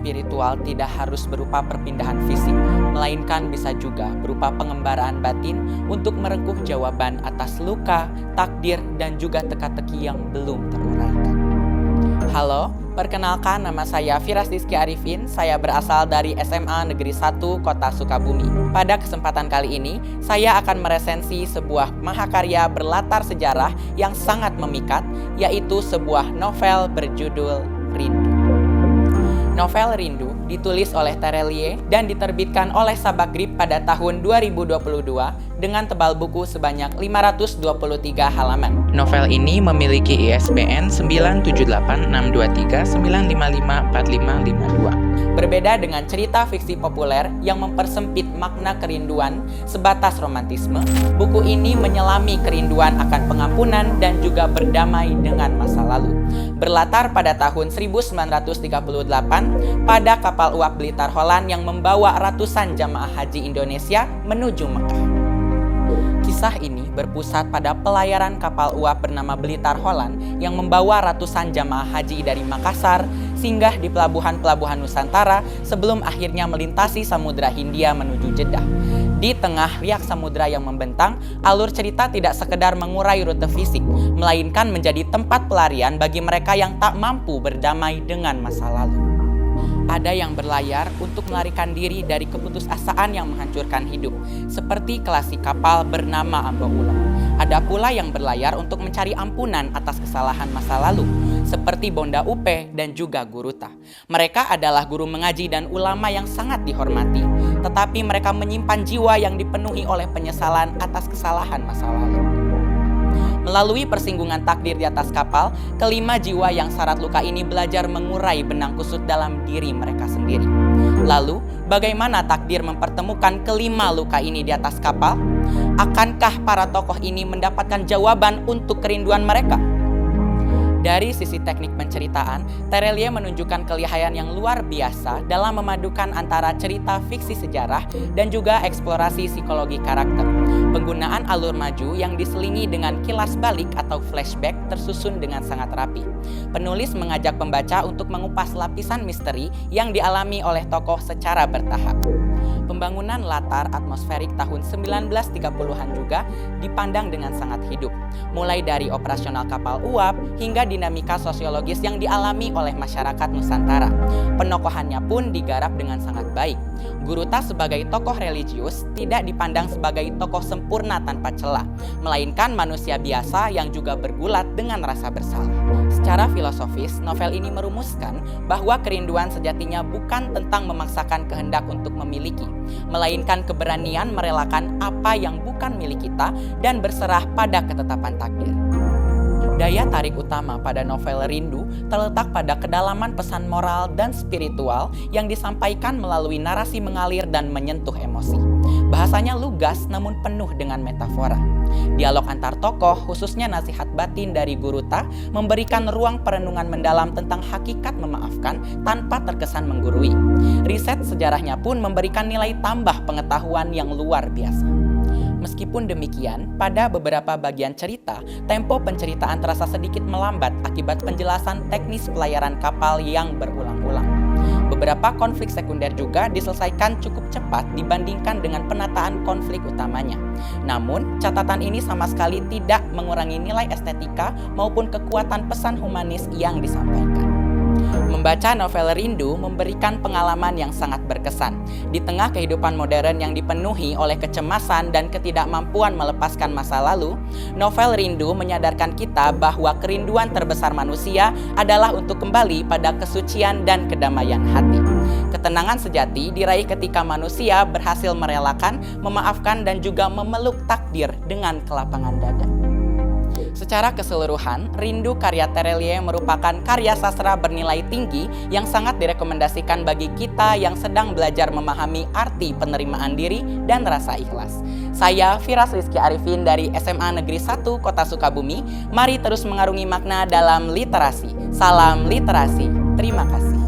spiritual tidak harus berupa perpindahan fisik, melainkan bisa juga berupa pengembaraan batin untuk merengkuh jawaban atas luka, takdir, dan juga teka-teki yang belum teruraikan. Halo, perkenalkan nama saya Firas Rizky Arifin, saya berasal dari SMA Negeri 1 Kota Sukabumi. Pada kesempatan kali ini, saya akan meresensi sebuah mahakarya berlatar sejarah yang sangat memikat, yaitu sebuah novel berjudul Rindu. Novel Rindu ditulis oleh Terelie dan diterbitkan oleh Sabak Grip pada tahun 2022 dengan tebal buku sebanyak 523 halaman. Novel ini memiliki ISBN 9786239554552. Berbeda dengan cerita fiksi populer yang mempersempit makna kerinduan sebatas romantisme, buku ini menyelami kerinduan akan pengampunan dan juga berdamai dengan masa lalu. Berlatar pada tahun 1938 pada kapal uap Blitar Holland yang membawa ratusan jamaah haji Indonesia menuju Mekah. Kisah ini berpusat pada pelayaran kapal uap bernama Blitar Holland yang membawa ratusan jamaah haji dari Makassar singgah di pelabuhan-pelabuhan Nusantara sebelum akhirnya melintasi Samudra Hindia menuju Jeddah. Di tengah riak samudra yang membentang, alur cerita tidak sekedar mengurai rute fisik, melainkan menjadi tempat pelarian bagi mereka yang tak mampu berdamai dengan masa lalu. Ada yang berlayar untuk melarikan diri dari keputusasaan yang menghancurkan hidup, seperti klasik kapal bernama Ambo Ulo. Ada pula yang berlayar untuk mencari ampunan atas kesalahan masa lalu, seperti Bonda Upe dan juga Guruta. Mereka adalah guru mengaji dan ulama yang sangat dihormati, tetapi mereka menyimpan jiwa yang dipenuhi oleh penyesalan atas kesalahan masa lalu. Melalui persinggungan takdir di atas kapal, kelima jiwa yang syarat luka ini belajar mengurai benang kusut dalam diri mereka sendiri. Lalu, bagaimana takdir mempertemukan kelima luka ini di atas kapal? Akankah para tokoh ini mendapatkan jawaban untuk kerinduan mereka? Dari sisi teknik penceritaan, Terelie menunjukkan kelihayan yang luar biasa dalam memadukan antara cerita fiksi sejarah dan juga eksplorasi psikologi karakter. Penggunaan alur maju yang diselingi dengan kilas balik atau flashback tersusun dengan sangat rapi. Penulis mengajak pembaca untuk mengupas lapisan misteri yang dialami oleh tokoh secara bertahap. Pembangunan latar atmosferik tahun 1930-an juga dipandang dengan sangat hidup, mulai dari operasional kapal uap hingga dinamika sosiologis yang dialami oleh masyarakat Nusantara. Penokohannya pun digarap dengan sangat baik. Guruta sebagai tokoh religius tidak dipandang sebagai tokoh sempurna tanpa celah, melainkan manusia biasa yang juga bergulat dengan rasa bersalah. Secara filosofis, novel ini merumuskan bahwa kerinduan sejatinya bukan tentang memaksakan kehendak untuk memiliki, melainkan keberanian merelakan apa yang bukan milik kita dan berserah pada ketetapan takdir. Daya tarik utama pada novel Rindu terletak pada kedalaman pesan moral dan spiritual yang disampaikan melalui narasi mengalir dan menyentuh emosi. Bahasanya lugas namun penuh dengan metafora. Dialog antar tokoh, khususnya nasihat batin dari Guruta, memberikan ruang perenungan mendalam tentang hakikat memaafkan tanpa terkesan menggurui. Riset sejarahnya pun memberikan nilai tambah pengetahuan yang luar biasa. Meskipun demikian, pada beberapa bagian cerita, tempo penceritaan terasa sedikit melambat akibat penjelasan teknis pelayaran kapal yang berulang-ulang. Beberapa konflik sekunder juga diselesaikan cukup cepat dibandingkan dengan penataan konflik utamanya. Namun, catatan ini sama sekali tidak mengurangi nilai estetika maupun kekuatan pesan humanis yang disampaikan. Membaca novel Rindu memberikan pengalaman yang sangat berkesan. Di tengah kehidupan modern yang dipenuhi oleh kecemasan dan ketidakmampuan melepaskan masa lalu, novel Rindu menyadarkan kita bahwa kerinduan terbesar manusia adalah untuk kembali pada kesucian dan kedamaian hati. Ketenangan sejati diraih ketika manusia berhasil merelakan, memaafkan, dan juga memeluk takdir dengan kelapangan dada. Secara keseluruhan, Rindu karya Terelie merupakan karya sastra bernilai tinggi yang sangat direkomendasikan bagi kita yang sedang belajar memahami arti penerimaan diri dan rasa ikhlas. Saya Firas Rizky Arifin dari SMA Negeri 1 Kota Sukabumi. Mari terus mengarungi makna dalam literasi. Salam literasi. Terima kasih.